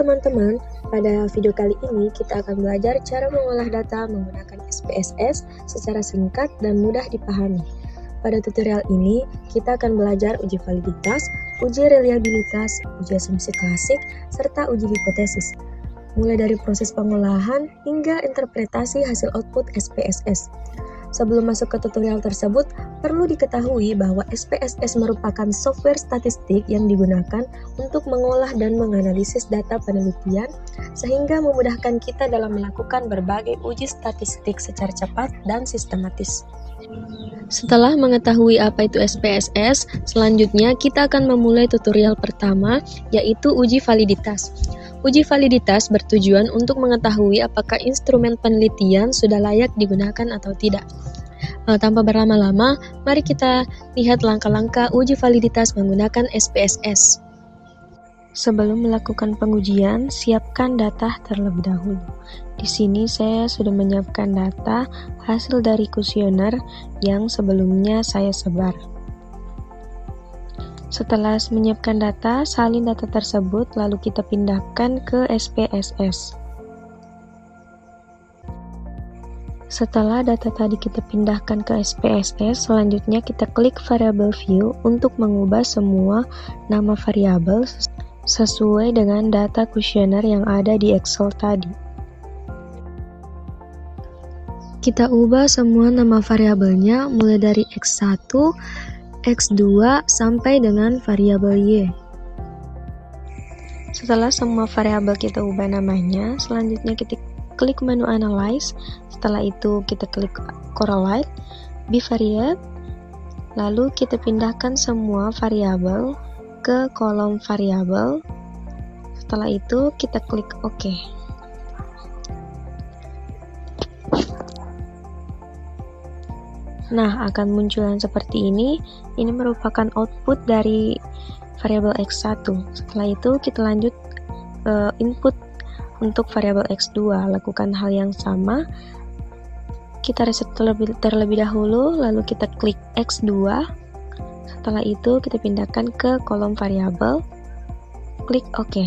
teman-teman, pada video kali ini kita akan belajar cara mengolah data menggunakan SPSS secara singkat dan mudah dipahami. Pada tutorial ini, kita akan belajar uji validitas, uji reliabilitas, uji asumsi klasik, serta uji hipotesis. Mulai dari proses pengolahan hingga interpretasi hasil output SPSS. Sebelum masuk ke tutorial tersebut, perlu diketahui bahwa SPSS merupakan software statistik yang digunakan untuk mengolah dan menganalisis data penelitian sehingga memudahkan kita dalam melakukan berbagai uji statistik secara cepat dan sistematis. Setelah mengetahui apa itu SPSS, selanjutnya kita akan memulai tutorial pertama, yaitu uji validitas. Uji validitas bertujuan untuk mengetahui apakah instrumen penelitian sudah layak digunakan atau tidak. Tanpa berlama-lama, mari kita lihat langkah-langkah uji validitas menggunakan SPSS. Sebelum melakukan pengujian, siapkan data terlebih dahulu. Di sini saya sudah menyiapkan data hasil dari kuesioner yang sebelumnya saya sebar. Setelah menyiapkan data, salin data tersebut lalu kita pindahkan ke SPSS. Setelah data tadi kita pindahkan ke SPSS, selanjutnya kita klik variable view untuk mengubah semua nama variabel sesuai dengan data kuesioner yang ada di Excel tadi. Kita ubah semua nama variabelnya mulai dari X1, X2 sampai dengan variabel Y. Setelah semua variabel kita ubah namanya, selanjutnya kita klik menu Analyze. Setelah itu kita klik Correlate, Bivariate, lalu kita pindahkan semua variabel ke kolom variabel. Setelah itu kita klik OK. Nah, akan muncul yang seperti ini. Ini merupakan output dari variabel X1. Setelah itu kita lanjut input untuk variabel X2. Lakukan hal yang sama. Kita reset terlebih dahulu, lalu kita klik X2. Setelah itu kita pindahkan ke kolom variabel. Klik OK.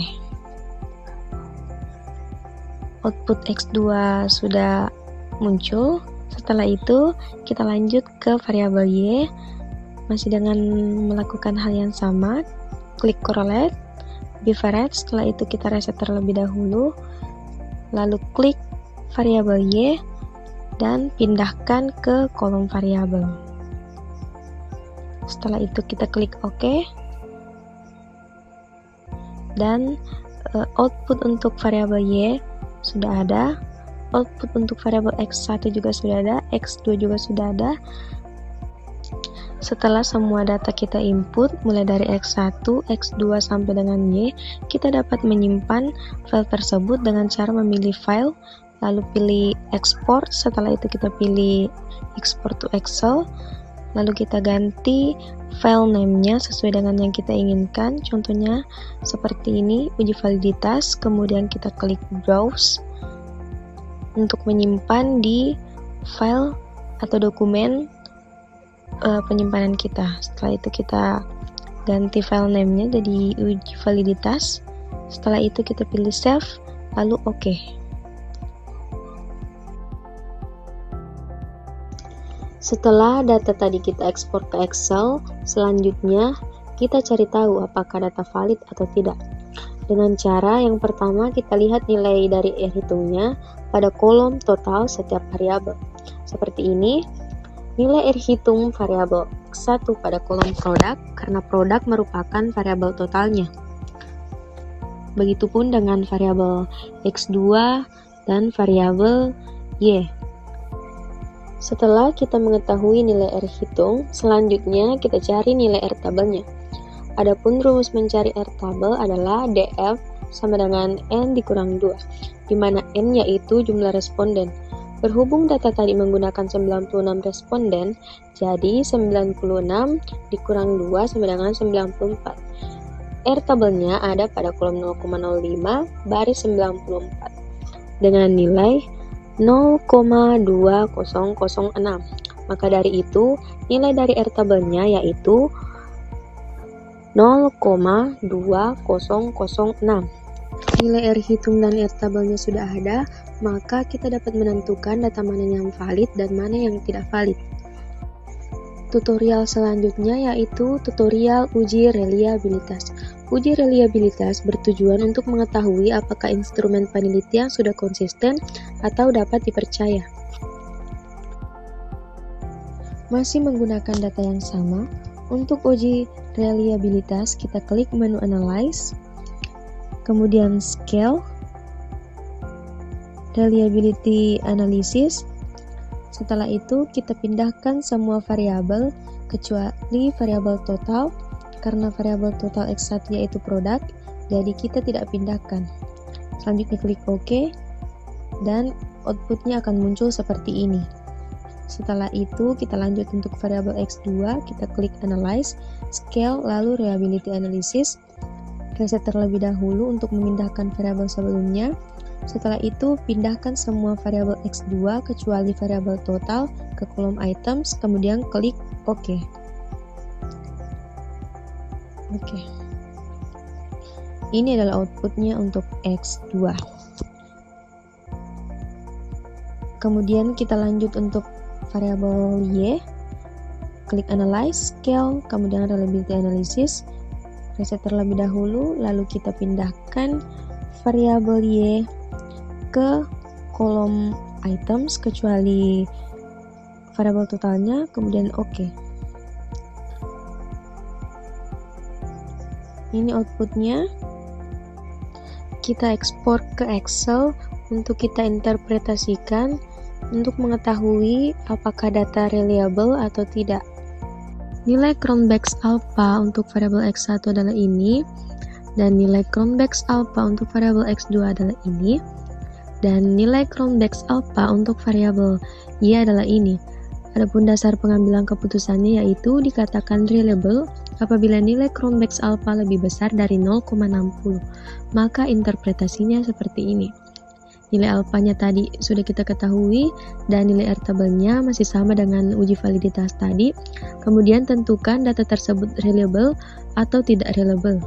Output X2 sudah muncul. Setelah itu, kita lanjut ke variabel Y, masih dengan melakukan hal yang sama, klik Correlate, Bivariate, setelah itu kita reset terlebih dahulu, lalu klik variabel Y, dan pindahkan ke kolom variabel. Setelah itu kita klik OK, dan output untuk variabel Y sudah ada. Output untuk variabel X1 juga sudah ada, X2 juga sudah ada. Setelah semua data kita input, mulai dari X1, X2 sampai dengan Y, kita dapat menyimpan file tersebut dengan cara memilih file, lalu pilih export. Setelah itu kita pilih export to Excel, lalu kita ganti file name-nya sesuai dengan yang kita inginkan. Contohnya seperti ini, uji validitas, kemudian kita klik browse untuk menyimpan di file atau dokumen penyimpanan kita. Setelah itu kita ganti file name-nya jadi uji validitas. Setelah itu kita pilih save, lalu OK. Setelah data tadi kita ekspor ke Excel, selanjutnya kita cari tahu apakah data valid atau tidak. Dengan cara yang pertama kita lihat nilai dari R hitungnya pada kolom total setiap variabel. Seperti ini, nilai R hitung variabel X1 pada kolom produk karena produk merupakan variabel totalnya. Begitupun dengan variabel X2 dan variabel Y. Setelah kita mengetahui nilai R hitung, selanjutnya kita cari nilai R tabelnya. Adapun rumus mencari R tabel adalah DF sama dengan N dikurang 2, di mana N yaitu jumlah responden. Berhubung data tadi menggunakan 96 responden, jadi 96 dikurang 2 sama dengan 94. R tabelnya ada pada kolom 0,05 baris 94 dengan nilai 0,2006. Maka dari itu, nilai dari R tabelnya yaitu 0,2006. nilai R hitung dan R tabelnya sudah ada, maka kita dapat menentukan data mana yang valid dan mana yang tidak valid. Tutorial selanjutnya yaitu tutorial uji reliabilitas. Uji reliabilitas bertujuan untuk mengetahui apakah instrumen penelitian sudah konsisten atau dapat dipercaya. Masih menggunakan data yang sama, untuk uji reliabilitas kita klik menu Analyze, kemudian Scale, Reliability Analysis. Setelah itu kita pindahkan semua variabel kecuali variabel total, karena variabel total X1 yaitu produk, jadi kita tidak pindahkan. Selanjutnya klik OK, dan outputnya akan muncul seperti ini. Setelah itu kita lanjut untuk variabel X2, kita klik Analyze, Scale, lalu Reliability Analysis. Reset terlebih dahulu untuk memindahkan variabel sebelumnya. Setelah itu pindahkan semua variabel X2 kecuali variabel total ke kolom items, kemudian klik OK. Ini adalah outputnya untuk X2. Kemudian kita lanjut untuk variabel Y, klik Analyze, Scale, kemudian Reliability Analysis. Reset terlebih dahulu, lalu kita pindahkan variabel Y ke kolom items kecuali variabel totalnya, kemudian OK. Ini outputnya. Kita ekspor ke Excel untuk kita interpretasikan untuk mengetahui apakah data reliable atau tidak. Nilai Cronbach's alpha untuk variabel X1 adalah ini, dan nilai Cronbach's alpha untuk variabel X2 adalah ini, dan nilai Cronbach's alpha untuk variabel Y adalah ini. Adapun dasar pengambilan keputusannya yaitu dikatakan reliable apabila nilai Cronbach's alpha lebih besar dari 0,60, maka interpretasinya seperti ini. Nilai alfanya tadi sudah kita ketahui dan nilai R tabelnya masih sama dengan uji validitas tadi. Kemudian tentukan data tersebut reliable atau tidak reliable.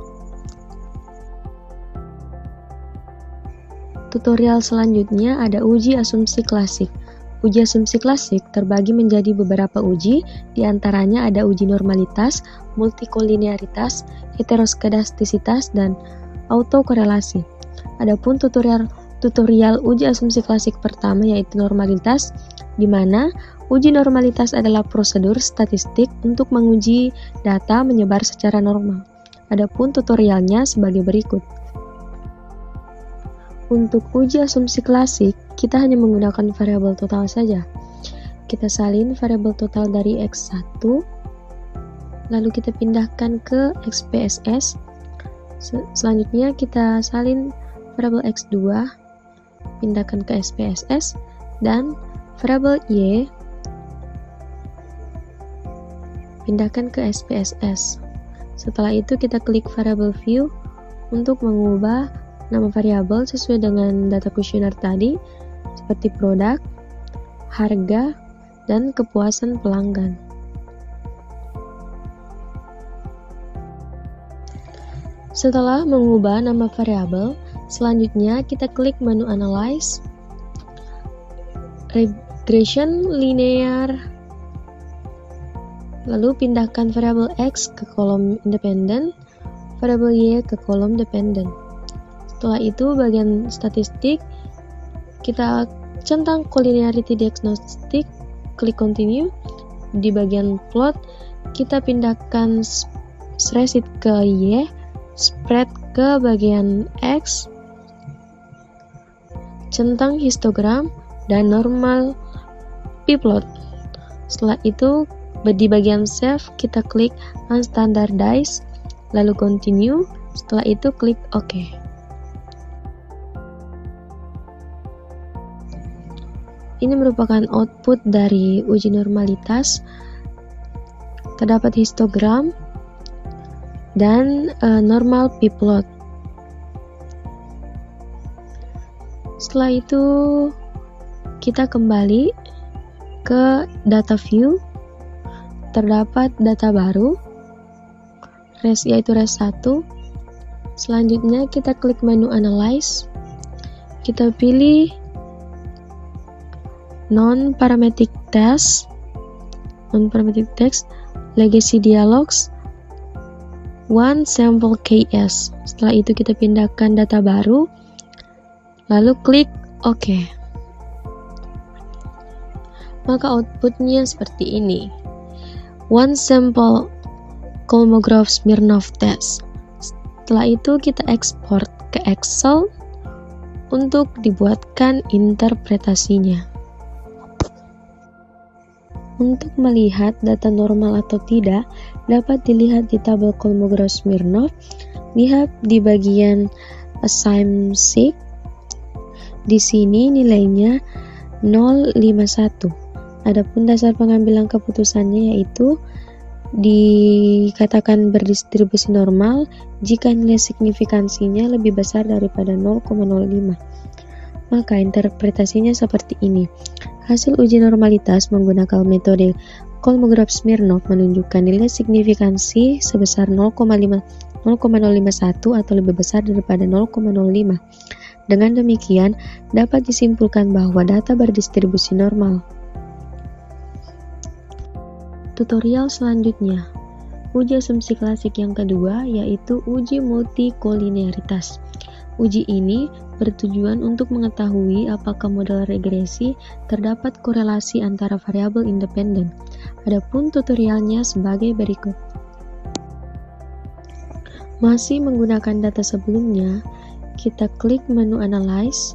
Tutorial selanjutnya ada uji asumsi klasik. Uji asumsi klasik terbagi menjadi beberapa uji, diantaranya ada uji normalitas, multikolinearitas, heteroskedastisitas, dan autokorelasi. Adapun tutorial uji asumsi klasik pertama yaitu normalitas, di mana uji normalitas adalah prosedur statistik untuk menguji data menyebar secara normal. Adapun tutorialnya sebagai berikut. Untuk uji asumsi klasik, kita hanya menggunakan variabel total saja. Kita salin variabel total dari X1, lalu kita pindahkan ke XPSS. Selanjutnya kita salin variabel X2, pindahkan ke SPSS, dan variabel Y pindahkan ke SPSS. Setelah itu kita klik variabel view untuk mengubah nama variabel sesuai dengan data kuesioner tadi, seperti produk, harga, dan kepuasan pelanggan. Setelah mengubah nama variabel, selanjutnya kita klik menu Analyze, Regression Linear, lalu pindahkan variabel X ke kolom independen, variabel Y ke kolom dependen. Setelah itu bagian statistik, kita centang Collinearity Diagnostic, klik Continue. Di bagian plot, kita pindahkan spreadsheet ke Y, spread ke bagian X, centang histogram, dan normal p-plot. Setelah itu, di bagian Save, kita klik Unstandardize, lalu Continue. Setelah itu, klik OK. Ini merupakan output dari uji normalitas. Terdapat histogram dan normal p-plot. Setelah itu kita kembali ke data view. Terdapat data baru, yaitu res 1. Selanjutnya kita klik menu Analyze. Kita pilih Non-Parametric Text, Legacy Dialogs, One Sample KS. Setelah itu kita pindahkan data baru, lalu klik OK. Maka outputnya seperti ini. One Sample Kolmogorov Smirnov Test. Setelah itu kita ekspor ke Excel untuk dibuatkan interpretasinya. Untuk melihat data normal atau tidak, dapat dilihat di tabel Kolmogorov-Smirnov. Lihat di bagian Assign Seek. Di sini nilainya 051. Adapun dasar pengambilan keputusannya yaitu dikatakan berdistribusi normal jika nilai signifikansinya lebih besar daripada 0,05. Maka interpretasinya seperti ini. Hasil uji normalitas menggunakan metode Kolmogorov-Smirnov menunjukkan nilai signifikansi sebesar 0,051 atau lebih besar daripada 0,05. Dengan demikian, dapat disimpulkan bahwa data berdistribusi normal. Tutorial selanjutnya, uji asumsi klasik yang kedua yaitu uji multikolinearitas. Uji ini bertujuan untuk mengetahui apakah model regresi terdapat korelasi antara variabel independen. Adapun tutorialnya sebagai berikut. Masih menggunakan data sebelumnya, kita klik menu Analyze,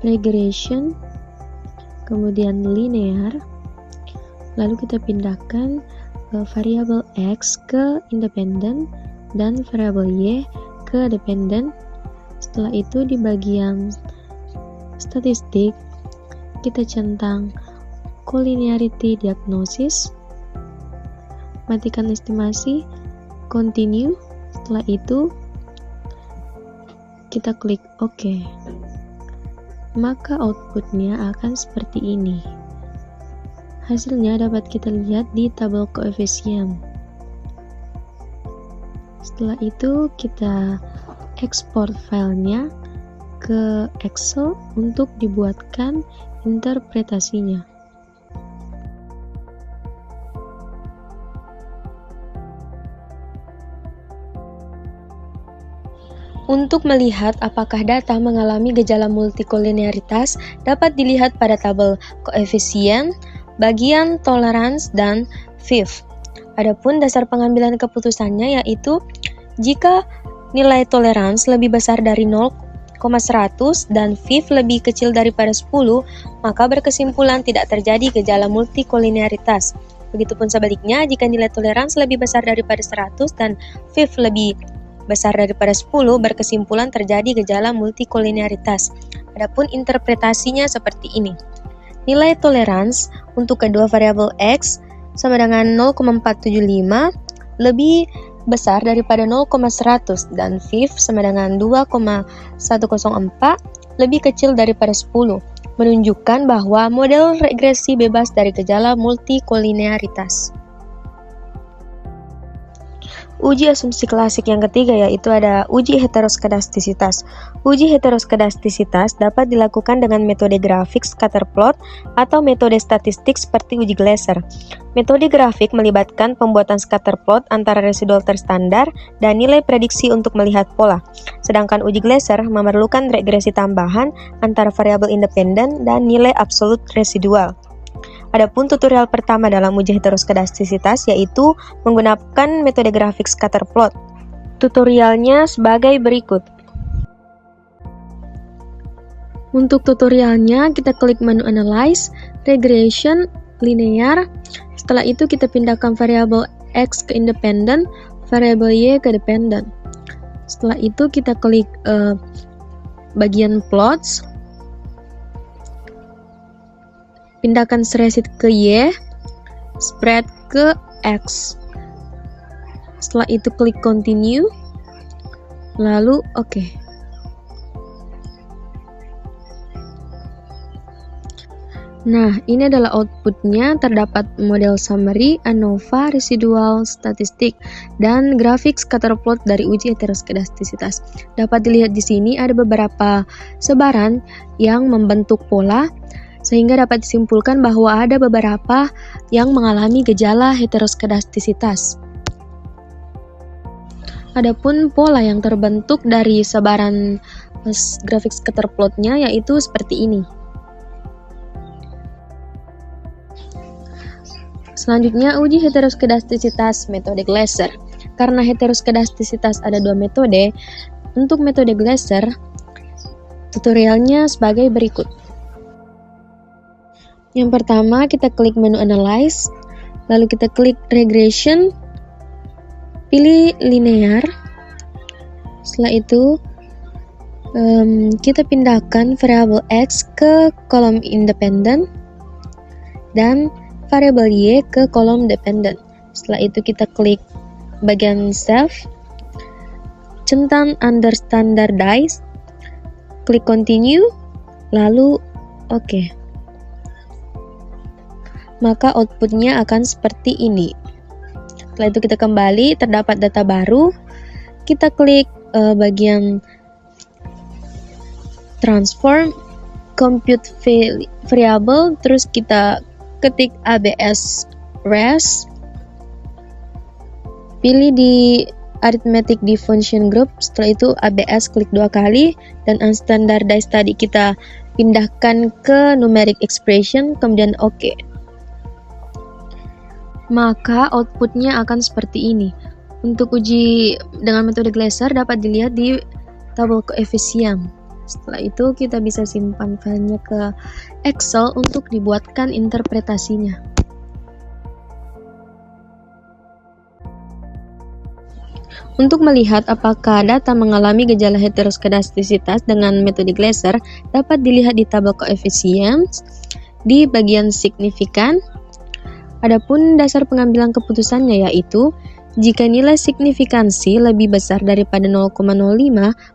Regression, kemudian Linear. Lalu kita pindahkan variabel X ke independen dan variabel Y ke dependen. Setelah itu di bagian statistik kita centang Collinearity Diagnosis, matikan estimasi, continue. Setelah itu kita klik OK. Maka outputnya akan seperti ini. Hasilnya dapat kita lihat di tabel koefisien. Setelah itu kita ekspor filenya ke Excel untuk dibuatkan interpretasinya. Untuk melihat apakah data mengalami gejala multikolinearitas, dapat dilihat pada tabel koefisien, bagian tolerance, dan FIV. Adapun dasar pengambilan keputusannya yaitu jika nilai tolerance lebih besar dari 0,100 dan FIV lebih kecil daripada 10, maka berkesimpulan tidak terjadi gejala multikolinearitas. Begitupun sebaliknya, jika nilai tolerance lebih besar daripada 100 dan FIV lebih besar daripada 10, berkesimpulan terjadi gejala multikolinearitas. Adapun interpretasinya seperti ini. Nilai tolerance untuk kedua variabel X sama dengan 0,475 lebih besar daripada 0,100 dan FIV sama dengan 2,104 lebih kecil daripada 10, menunjukkan bahwa model regresi bebas dari gejala multikolinearitas. Uji asumsi klasik yang ketiga yaitu ada uji heteroskedastisitas. Uji heteroskedastisitas dapat dilakukan dengan metode grafik scatter plot atau metode statistik seperti uji Gleiser. Metode grafik melibatkan pembuatan scatter plot antara residual terstandar dan nilai prediksi untuk melihat pola. Sedangkan uji Gleiser memerlukan regresi tambahan antara variabel independen dan nilai absolut residual. Adapun tutorial pertama dalam uji heteroskedastisitas yaitu menggunakan metode grafik scatter plot. Tutorialnya sebagai berikut. Untuk tutorialnya kita klik menu Analyze, Regression, Linear. Setelah itu kita pindahkan variabel X ke independen, variabel Y ke dependen. Setelah itu kita klik bagian plots. Pindahkan spreadsheet ke Y, spread ke X. Setelah itu klik continue, lalu OK. Nah, ini adalah outputnya. Terdapat model summary, ANOVA, residual statistik, dan grafik scatterplot dari uji heteroskedastisitas. Dapat dilihat di sini ada beberapa sebaran yang membentuk pola, sehingga dapat disimpulkan bahwa ada beberapa yang mengalami gejala heteroskedastisitas. Adapun pola yang terbentuk dari sebaran grafik scatterplotnya yaitu seperti ini. Selanjutnya, uji heteroskedastisitas metode Glasser. Karena heteroskedastisitas ada dua metode, untuk metode Glasser, tutorialnya sebagai berikut. Yang pertama, kita klik menu Analyze, lalu kita klik Regression, pilih Linear. Setelah itu, kita pindahkan variabel X ke kolom independen, dan variabel Y ke kolom dependent. Setelah itu kita klik bagian Save, centang Under Standardize, klik Continue, lalu OK. Maka outputnya akan seperti ini. Setelah itu kita kembali, terdapat data baru, kita klik bagian Transform, Compute Variable, terus kita ketik ABS res, pilih di Arithmetic Diffusion Group, setelah itu ABS klik 2 kali, dan unstandardized tadi kita pindahkan ke numeric expression, kemudian OK. Maka outputnya akan seperti ini. Untuk uji dengan metode Glasser dapat dilihat di tabel koefisien. Setelah itu kita bisa simpan filenya ke Excel untuk dibuatkan interpretasinya. Untuk melihat apakah data mengalami gejala heteroskedastisitas dengan metode Glasser, dapat dilihat di tabel koefisien di bagian signifikan. Adapun dasar pengambilan keputusannya yaitu jika nilai signifikansi lebih besar daripada 0,05,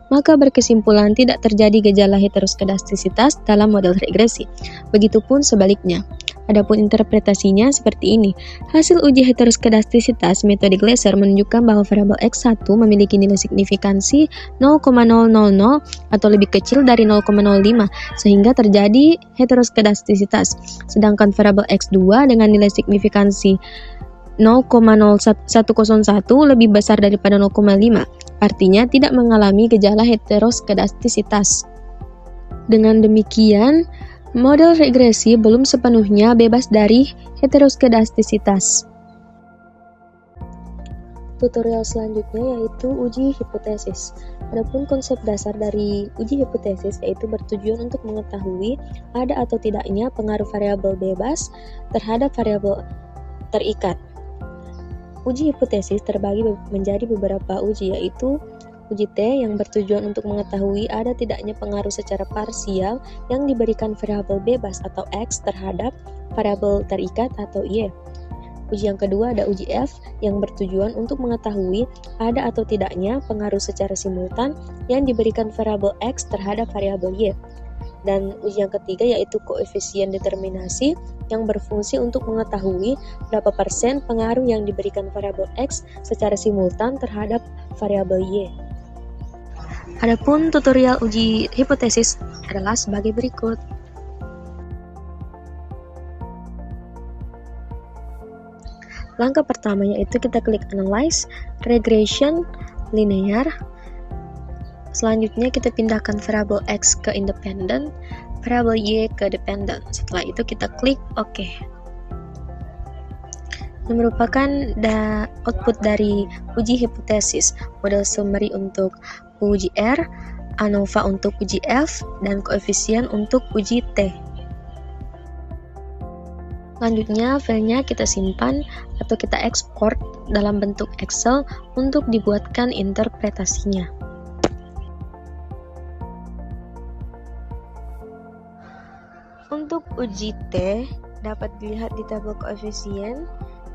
maka berkesimpulan tidak terjadi gejala heteroskedastisitas dalam model regresi. Begitupun sebaliknya. Adapun interpretasinya seperti ini. Hasil uji heteroskedastisitas metode Glasser menunjukkan bahwa variabel X1 memiliki nilai signifikansi 0,000 atau lebih kecil dari 0,05 sehingga terjadi heteroskedastisitas. Sedangkan variabel X2 dengan nilai signifikansi 0,0101 lebih besar daripada 0,5, artinya tidak mengalami gejala heteroskedastisitas. Dengan demikian, model regresi belum sepenuhnya bebas dari heteroskedastisitas. Tutorial selanjutnya yaitu uji hipotesis. Adapun konsep dasar dari uji hipotesis yaitu bertujuan untuk mengetahui ada atau tidaknya pengaruh variabel bebas terhadap variabel terikat. Uji hipotesis terbagi menjadi beberapa uji, yaitu uji T yang bertujuan untuk mengetahui ada tidaknya pengaruh secara parsial yang diberikan variabel bebas atau X terhadap variabel terikat atau Y. Uji yang kedua ada uji F yang bertujuan untuk mengetahui ada atau tidaknya pengaruh secara simultan yang diberikan variabel X terhadap variabel Y. Dan uji yang ketiga yaitu koefisien determinasi yang berfungsi untuk mengetahui berapa persen pengaruh yang diberikan variabel X secara simultan terhadap variabel Y. Adapun tutorial uji hipotesis adalah sebagai berikut. Langkah pertama yaitu kita klik Analyze, Regression, Linear. Selanjutnya kita pindahkan variabel X ke independent, variabel Y ke dependent. Setelah itu kita klik OK. Ini merupakan output dari uji hipotesis, model summary untuk uji R, ANOVA untuk uji F, dan koefisien untuk uji T. Selanjutnya, filenya kita simpan atau kita ekspor dalam bentuk Excel untuk dibuatkan interpretasinya. Untuk uji T dapat dilihat di tabel koefisien,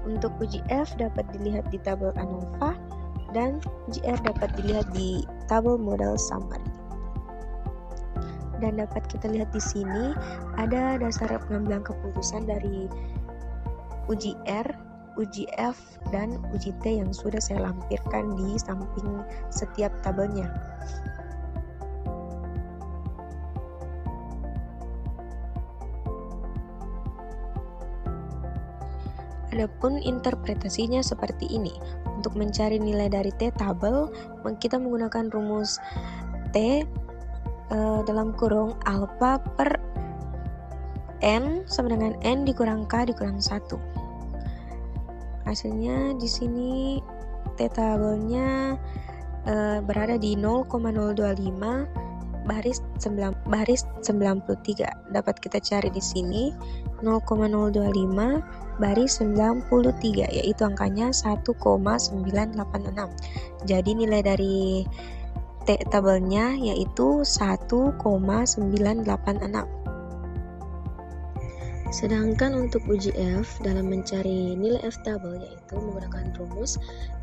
untuk uji F dapat dilihat di tabel ANOVA, dan uji R dapat dilihat di tabel model summary. Dan dapat kita lihat di sini ada dasar pengambilan keputusan dari uji R, uji F, dan uji T yang sudah saya lampirkan di samping setiap tabelnya. Adapun interpretasinya seperti ini. Untuk mencari nilai dari T tabel, kita menggunakan rumus T dalam kurung alfa per N sama dengan N dikurang K dikurang 1. Hasilnya di sini T tabelnya berada di 0,025 baris 93. Dapat kita cari di sini 0,025 baris 93, yaitu angkanya 1,986. Jadi nilai dari T tabelnya yaitu 1,986. Sedangkan untuk uji F dalam mencari nilai F tabel yaitu menggunakan rumus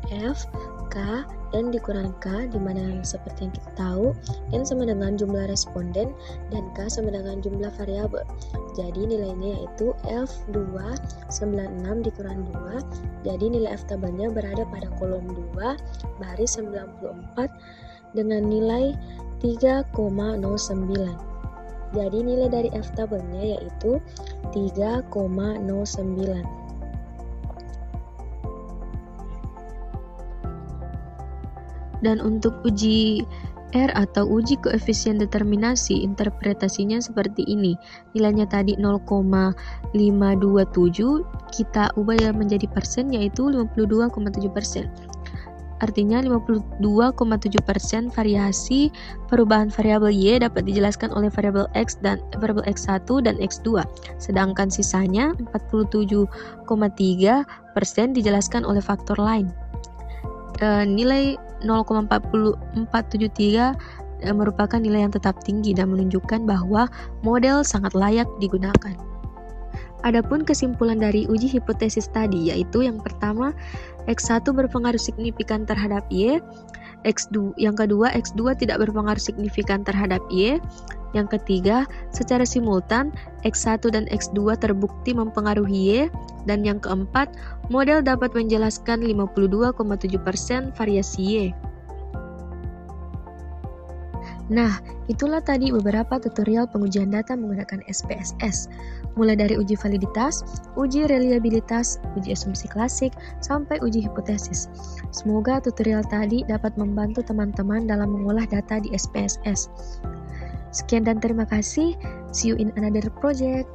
F, K, N dikurang K, di mana seperti yang kita tahu N sama dengan jumlah responden dan K sama dengan jumlah variabel. Jadi nilainya yaitu F296 dikurang 2. Jadi nilai F tabelnya berada pada kolom 2 baris 94 dengan nilai 3,09. Jadi nilai dari F tabelnya yaitu 3,09. Dan untuk uji R atau uji koefisien determinasi, interpretasinya seperti ini. Nilainya tadi 0,527, kita ubah menjadi persen yaitu 52,7%. Artinya 52,7% variasi perubahan variabel Y dapat dijelaskan oleh variabel X dan variabel X1 dan X2. Sedangkan sisanya 47,3% dijelaskan oleh faktor lain. Nilai 0,4473 merupakan nilai yang tetap tinggi dan menunjukkan bahwa model sangat layak digunakan. Adapun kesimpulan dari uji hipotesis tadi yaitu yang pertama, X1 berpengaruh signifikan terhadap Y, yang kedua X2 tidak berpengaruh signifikan terhadap Y, yang ketiga secara simultan X1 dan X2 terbukti mempengaruhi Y, dan yang keempat model dapat menjelaskan 52,7% variasi Y. Nah, itulah tadi beberapa tutorial pengujian data menggunakan SPSS, mulai dari uji validitas, uji reliabilitas, uji asumsi klasik, sampai uji hipotesis. Semoga tutorial tadi dapat membantu teman-teman dalam mengolah data di SPSS. Sekian dan terima kasih. See you in another project.